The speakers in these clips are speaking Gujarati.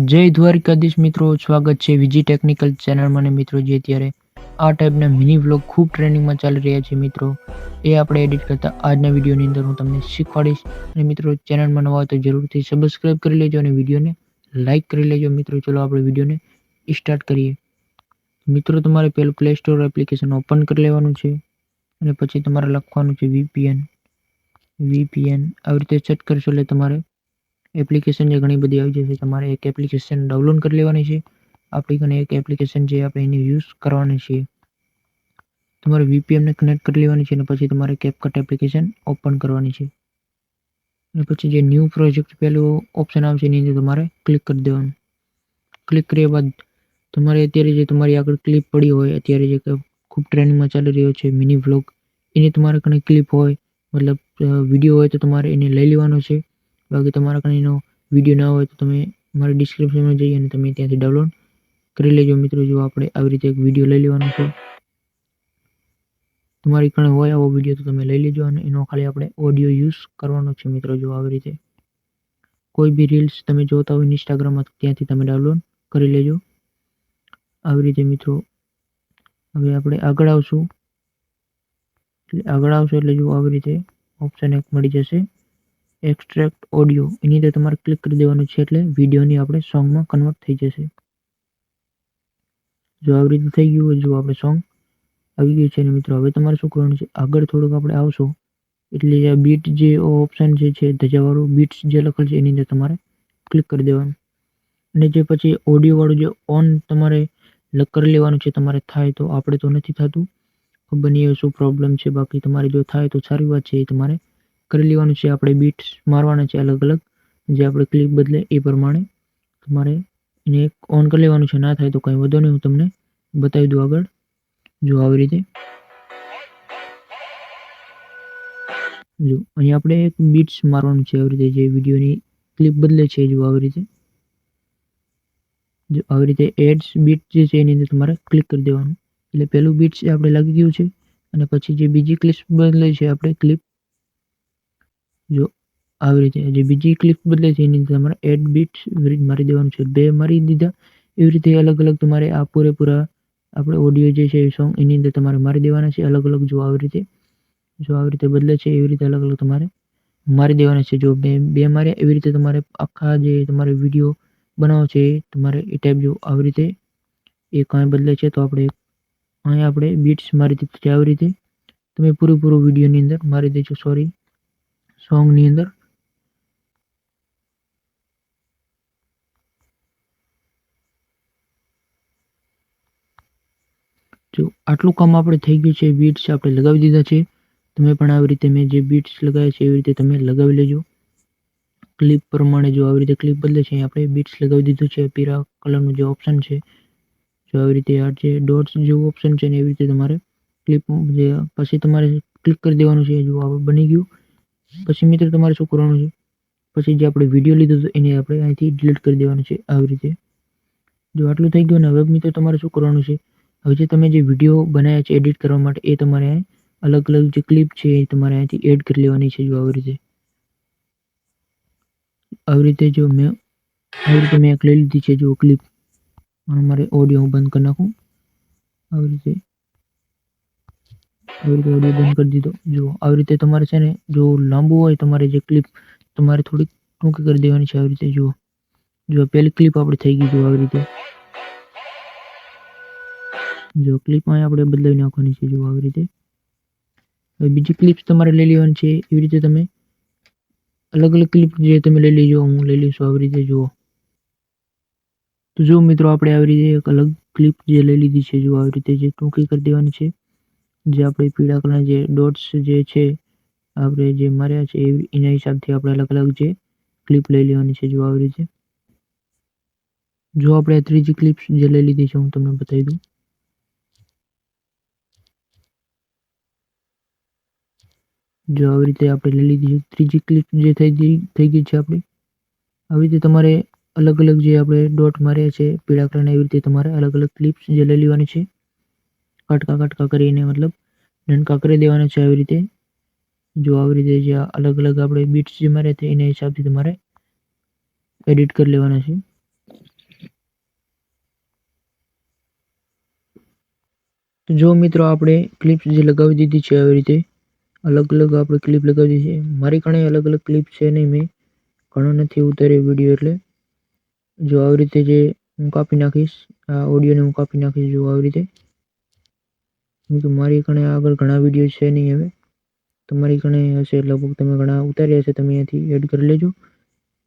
જય દ્વારકાધીશ મિત્રો, સ્વાગત છે વિજી ટેકનિકલ ચેનલમાં. ને મિત્રો, જે અત્યારે આ ટાઈપના મિની વ્લોગ ખૂબ ટ્રેન્ડિંગમાં ચાલી રહ્યા છે મિત્રો, એ આપણે એડિટ કરતા આજના વિડીયોની અંદર હું તમને શીખવાડીશ. અને મિત્રો, ચેનલમાં નવા હોય તો જરૂરથી સબસ્ક્રાઈબ કરી લેજો અને વિડીયોને લાઇક કરી લેજો. મિત્રો, ચલો આપણે વિડીયોને સ્ટાર્ટ કરીએ. મિત્રો, તમારે પહેલું પ્લે સ્ટોર એપ્લિકેશન ઓપન કરી લેવાનું છે અને પછી તમારે લખવાનું છે વીપીએન. આવી રીતે સેટ કરશો એટલે તમારે એપ્લિકેશન જે ઘણી બધી આવી જશે. તમારે એક એપ્લિકેશન ડાઉનલોડ કરી લેવાની છે. આપણી કને એક એપ્લિકેશન જે આપણે એની યુઝ કરવાની છે. તમારે વીપીએનને કનેક્ટ કરી લેવાની છે અને પછી તમારે કેપકટ એપ્લિકેશન ઓપન કરવાની છે. અને પછી જે ન્યૂ પ્રોજેક્ટ પહેલું ઓપ્શન આવશે એની અંદર તમારે ક્લિક કરી દેવાનું. ક્લિક કર્યા બાદ તમારે અત્યારે જે તમારી આગળ ક્લિપ પડી હોય, અત્યારે જે ખૂબ ટ્રેન્ડિંગમાં ચાલી રહ્યો છે મિની વ્લોગ, એની તમારા કને ક્લિપ હોય, મતલબ વિડીયો હોય તો તમારે એને લઈ લેવાનો છે. બાકી તમારા કને એનો વિડીયો ના હોય તો તમે મારી ડિસ્ક્રિપ્શનમાં જઈ અને તમે ત્યાંથી ડાઉનલોડ કરી લેજો. મિત્રો, જો આપણે આવી રીતે એક વિડીયો લઈ લેવાનો છે. તમારી કને હોય આવો વિડીયો તો તમે લઈ લેજો અને એનો ખાલી આપણે ઓડિયો યુઝ કરવાનો છે. મિત્રો, જો આવી રીતે કોઈ બી રીલ્સ તમે જોતા હોય ઇન્સ્ટાગ્રામમાં ત્યાંથી તમે ડાઉનલોડ કરી લેજો. આવી રીતે મિત્રો, હવે આપણે આગળ આવશું એટલે જો આવી રીતે ઓપ્શન એક મળી જશે એક્સ્ટ્રેક્ટ ઓડિયો. એની અંદર તમારે ક્લિક કરી દેવાનું છે એટલે વિડીયોની આપણે સોંગમાં કન્વર્ટ થઈ જશે. જો આવી રીતે થઈ ગયું હોય, જો આપણે સોંગ આવી ગયું છે. અને મિત્રો, હવે તમારે શું કરવાનું છે, આગળ થોડુંક આપણે આવશો એટલે બીટ જે ઓપ્શન જે છે ધજાવાળું બીટ્સ જે લખેલ છે એની અંદર તમારે ક્લિક કરી દેવાનું. અને જે પછી ઓડિયોવાળું જે ઓન તમારે કરી લેવાનું છે. તમારે થાય તો, આપણે તો નથી થતું, ખબર નહીં શું પ્રોબ્લેમ છે. બાકી તમારે જો થાય તો સારી વાત છે, એ તમારે કરી લેવાનું છે. આપણે બીટ્સ મારવાના છે અલગ અલગ, જે આપણે ક્લિપ બદલે એ પ્રમાણે તમારે એને ઓન કરી લેવાનું છે. ના થાય તો કંઈ વધુ નહીં, હું તમને બતાવી દઉં આગળ. જો આવી રીતે જો અહીંયા આપણે એક બીટ્સ મારવાનું છે. આવી રીતે જે વિડીયોની ક્લિપ બદલે છે, જો આવી રીતે એડ્સ બીટ જે છે એની અંદર તમારે ક્લિક કરી દેવાનું. એટલે પહેલું બીટ્સ આપણે લાગી ગયું છે અને પછી જે બીજી ક્લિપ બદલે છે આપણે ક્લિપ, જો આવી રીતે જે બીજી ક્લિપ બદલે છે એની અંદર તમારે એડ બીટ્સ મારી દેવાનું છે. 2 મારી દીધા. એવી રીતે અલગ અલગ તમારે આ પૂરેપૂરા આપણે ઓડિયો જે છે એ સોંગ એની અંદર તમારે મારી દેવાના છે અલગ અલગ. જો આવી રીતે બદલે છે એવી રીતે અલગ અલગ તમારે મારી દેવાના છે. જો 2 માર્યા એવી રીતે તમારે આખા જે તમારે વિડીયો બનાવો છે તમારે એ ટાઈપ. જો આવી રીતે એ કાંઈ બદલે છે તો આપણે બીટ્સ મારી દીધી છે. આવી રીતે તમે પૂરેપૂરો વિડીયોની અંદર મારી દેજો, સોંગની અંદર. જો આટલું કામ આપણે થઈ ગયું છે, બીટ્સ આપણે લગાવી દીધા છે. તમે પણ આવી રીતે મેં જે બીટ્સ લગાવ્યા છે એવી રીતે તમે લગાવી લેજો ક્લિપ પ્રમાણે. જો આવી રીતે ક્લિપ બદલે છે આપણે બીટ્સ લગાવી દીધું છે. પીળા કલરનું જે ઓપ્શન છે, જો આવી રીતે આ જે ડોટ્સ જેવું ઓપ્શન છે ને એવી રીતે તમારે ક્લિપ જે પછી તમારે ક્લિક કરી દેવાનું છે. જો આ બની ગયું પછી મિત્રો તમારે શું કરવાનું છે, પછી જે આપણે વિડીયો લીધો હતો એને આપણે અહીંથી ડિલીટ કરી દેવાનું છે. આવી રીતે જો આટલું થઈ ગયું ને, હવે મિત્રો તમારે શું કરવાનું છે, હવે જે તમે જે વિડીયો બનાવ્યા છે એડિટ કરવા માટે એ તમારે અલગ અલગ જે ક્લિપ છે એ તમારે અહીંથી એડ કરી લેવાની છે. જો આવી રીતે જો મેં એક લઈ લીધી છે. જો ક્લિપ મારે ઓડિયો હું બંધ કરી નાખું. આવી રીતે ઓડિયો બંધ કરી દીધો. જો આવી રીતે તમારે છે ને, જો લાંબુ હોય તમારે જે ક્લિપ તમારે થોડીક ટૂંકી કરી દેવાની છે. આવી રીતે જો પહેલી ક્લિપ આપણે થઈ ગઈ. જો આવી રીતે જો ક્લિપમાં આપણે બદલાવી નાખવાની છે. જો આવી રીતે હવે બીજી ક્લિપ્સ તમારે લઈ લેવાની છે. એવી રીતે તમે અલગ અલગ ક્લિપ જે તમે લઈ લેજો, હું લઈ લઈશું આવી રીતે. જુઓ તો જો મિત્રો, આપણે આવી રીતે એક અલગ ક્લિપ જે લઈ લીધી છે, જો આવી રીતે જે ટૂંકી કરી દેવાની છે. જે આપણે પીળા કલરના જે ડોટ્સ જે છે આપણે જે માર્યા છે એના હિસાબથી આપણે અલગ અલગ જે ક્લિપ લઈ લેવાની છે. જો આવી રીતે જો આપણે ત્રીજી ક્લિપ્સ જે લઈ લીધી છે હું તમને બતાવી દઉં. જો આવી રીતે આપણે લઈ લીધી છે ત્રીજી ક્લિપ જે થઈ ગઈ છે આપણી. આવી રીતે તમારે અલગ અલગ જે આપણે ડોટ માર્યા છે પીળા કલરના, એવી રીતે તમારે અલગ અલગ ક્લિપ્સ જે લઈ લેવાની છે. કટકા કરીને મતલબ નનકા કરી દેવાના છે. આવી રીતે જો આવી રીતે જે અલગ અલગ આપણે બીટ્સ જે માર્યા હતા એના હિસાબથી તમારે એડિટ કરી લેવાના છે. તો જો મિત્રો આપણે ક્લિપ્સ જે લગાવી દીધી છે આવી રીતે અલગ અલગ આપણે ક્લિપ લગાવી દીધી છે. મારી કણે અલગ અલગ ક્લિપ છે નહીં, મેં ઘણો નથી ઉતાર્યો વિડીયો. એટલે જો આવી રીતે જે હું કાપી નાખીશ, આ ઓડિયોને હું કાપી નાખીશ. જો આવી રીતે તો મારી કણે આગળ ઘણા વિડીયો છે નહીં. હવે તમારી કણે હશે લગભગ તમે ઘણા ઉતાર્યા હશે, તમે અહીંયાથી એડ કરી લેજો.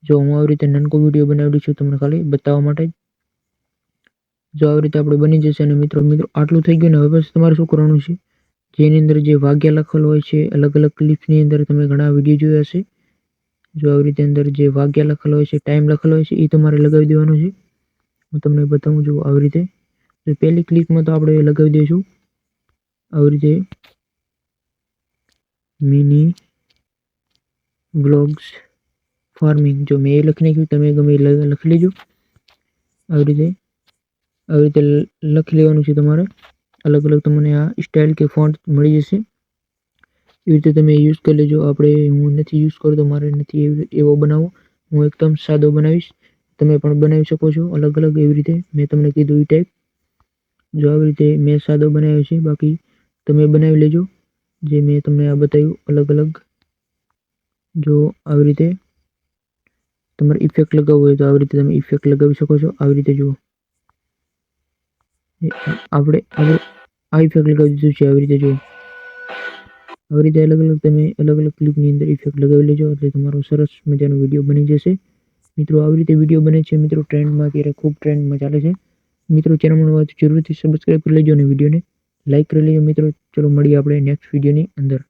જો હું આવી રીતે નાનકો વિડીયો બનાવી છું તમને ખાલી બતાવવા માટે. જો આવી રીતે આપણે બની જશે. અને મિત્રો આટલું થઈ ગયું ને. હવે બસ તમારે શું કરવાનું છે, જેની અંદર જે વાગ્યા લખેલો હોય છે અલગ અલગ ક્લિપ્સની અંદર તમે ઘણા વિડીયો જોયા હશે. જો આવી રીતે અંદર જે વાગ્યા લખેલો હોય છે, ટાઈમ લખેલો હોય છે, એ તમારે લગાવી દેવાનો છે. હું તમને બતાવું છું આવી રીતે. તો પહેલી ક્લિપમાં તો આપણે લગાવી દઈશું આવી રીતે મિની વ્લોગ્સ ફાર્મિંગ. જો મેં એ લખી નાખ્યું, તમે ગમે લખી લેજો. આવી રીતે લખી લેવાનું છે તમારે. અલગ અલગ તમને આ સ્ટાઇલ કે ફોન્ટ મળી જશે. એવી રીતે તમે યુઝ કરી લેજો. હું નથી યુઝ કરતો, મારે નથી એવો બનાવો. હું એકદમ સાદો બનાવીશ. તમે પણ બનાવી શકો છો અલગ અલગ એવી રીતે મેં તમને કીધું એ ટાઈપ. જો આવી રીતે મેં સાદો બનાવ્યો છે, બાકી તમે બનાવી લેજો જે મેં તમને આ બતાવ્યું અલગ અલગ. જો આવી રીતે તમારે ઇફેક્ટ લગાવવું હોય તો આવી રીતે તમે ઇફેક્ટ લગાવી શકો છો. આવી રીતે જુઓ, આપણે આ ઇફેક્ટ લગાવી દીધું છે. આવી રીતે જુઓ, આવી રીતે અલગ અલગ તમે અલગ અલગ ક્લિપની અંદર ઇફેક્ટ લગાવી લેજો એટલે તમારો સરસ મજાનો વિડીયો બની જશે. મિત્રો આવી રીતે વિડીયો બને છે. મિત્રો ટ્રેન્ડમાં અત્યારે ખૂબ ટ્રેન્ડમાં ચાલે છે. મિત્રો ચેનલમાં હોય તો જરૂરથી સબસ્ક્રાઈબ કરી લેજો અને વિડીયોને લાઈક કરી લેજો. મિત્રો ચલો મળીએ આપણે નેક્સ્ટ વિડીયોની અંદર.